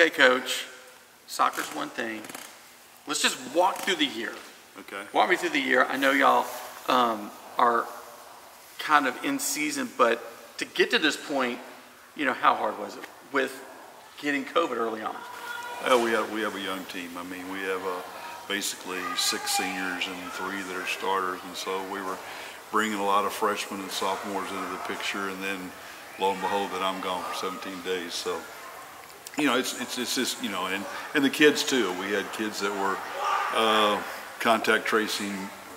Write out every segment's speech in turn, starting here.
okay, Coach, soccer's one thing. Let's just walk through the year. Okay. Walk me through the year. I know y'all are kind of in season, but to get to this point, you know, how hard was it with getting COVID early on? Well, we have a young team. I mean, we have basically 6 seniors and 3 that are starters, and so we were bringing a lot of freshmen and sophomores into the picture, and then lo and behold, that I'm gone for 17 days. So, you know, it's just, you know, and the kids too. We had kids that were contact tracing.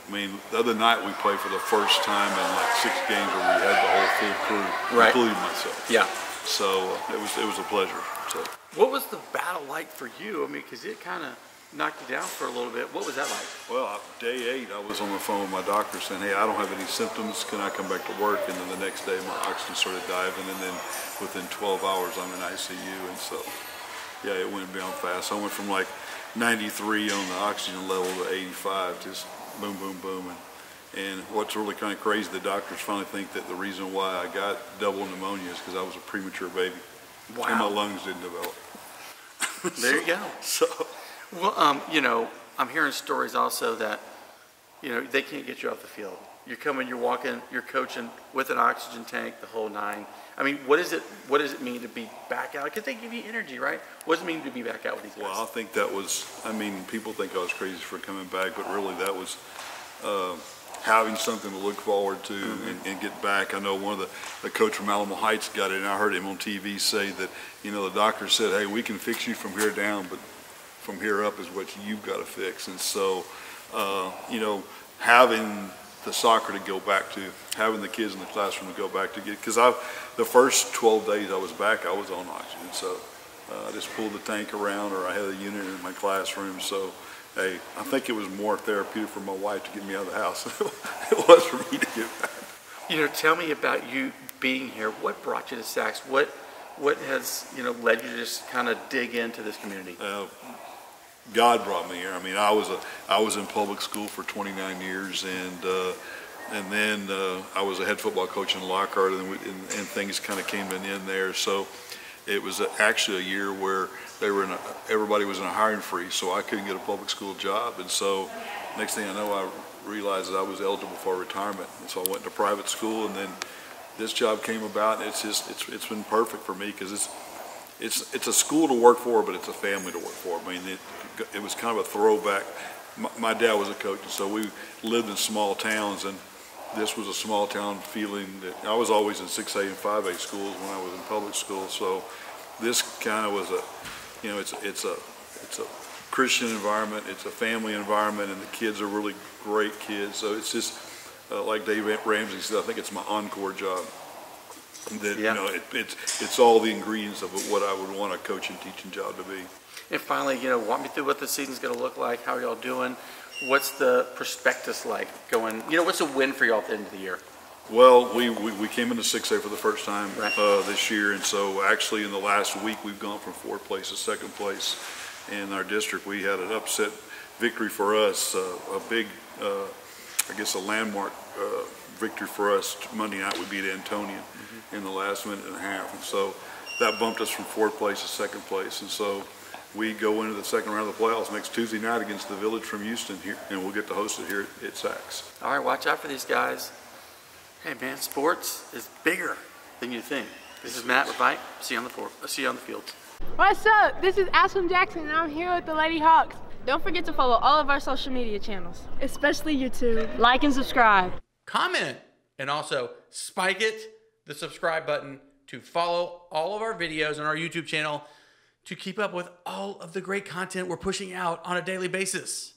I mean, the other night we played for the first time in like 6 games where we had the whole full crew, right, including myself. Yeah. So it was a pleasure. So. What was the battle like for you? I mean, because it kind of knocked you down for a little bit. What was that like? Well, day 8, I was on the phone with my doctor saying, hey, I don't have any symptoms. Can I come back to work? And then the next day, my oxygen started diving. And then within 12 hours, I'm in ICU. And so, yeah, it went down fast. I went from like 93 on the oxygen level to 85, just boom, boom, boom. And what's really kind of crazy, the doctors finally think that the reason why I got double pneumonia is because I was a premature baby. Wow. And my lungs didn't develop. There you go. So. Well, you know, I'm hearing stories also that, you know, they can't get you off the field. You're coming, you're walking, you're coaching with an oxygen tank, the whole 9. I mean, what does it mean to be back out? Because they give you energy, right? What does it mean to be back out with these guys? Well, I think that was, I mean, people think I was crazy for coming back, but really that was having something to look forward to, and get back. I know one of the coach from Alamo Heights got it, and I heard him on TV say that, you know, the doctor said, hey, we can fix you from here down, but from here up is what you've got to fix. And so, you know, having the soccer to go back to, having the kids in the classroom to go back to get, because the first 12 days I was back, I was on oxygen. So I just pulled the tank around, or I had a unit in my classroom. So, hey, I think it was more therapeutic for my wife to get me out of the house than it was for me to get back. You know, tell me about you being here. What brought you to SACS? What has, you know, led you to just kind of dig into this community? God brought me here. I mean, I was in public school for 29 years, and then I was a head football coach in Lockhart, and things kind of came to an end there. So it was actually a year where everybody was in a hiring freeze, so I couldn't get a public school job. And so next thing I know, I realized that I was eligible for retirement, and so I went to private school, and then this job came about. And it's been perfect for me because it's a school to work for, but it's a family to work for. I mean, it was kind of a throwback. My dad was a coach, and so we lived in small towns, and this was a small town feeling. That I was always in 6A and 5A schools when I was in public school, so this kind of was a, you know, it's a Christian environment, it's a family environment, and the kids are really great kids. So it's just like Dave Ramsey said, I think it's my encore job. That, yeah. You know, it's all the ingredients of what I would want a coaching, teaching job to be. And finally, you know, walk me through what the season's going to look like. How are y'all doing? What's the prospectus like going? You know, what's a win for y'all at the end of the year? Well, we came into 6A for the first time right. This year, and so actually in the last week we've gone from 4th place to 2nd place in our district. We had an upset victory for us, a big, I guess a landmark victory for us. Monday night we beat Antonian in the last minute and a half, and so that bumped us from 4th place to 2nd place, and so we go into the second round of the playoffs next Tuesday night against the Village from Houston here, and we'll get to host it here at SACS. All right, watch out for these guys. Hey man, sports is bigger than you think. This is Matt with VYPE. See you on the floor. See you on the field. What's up? This is Ashlyn Jackson, and I'm here with the Lady Hawks. Don't forget to follow all of our social media channels, especially YouTube. Like and subscribe. Comment and also spike it, the subscribe button, to follow all of our videos on our YouTube channel to keep up with all of the great content we're pushing out on a daily basis.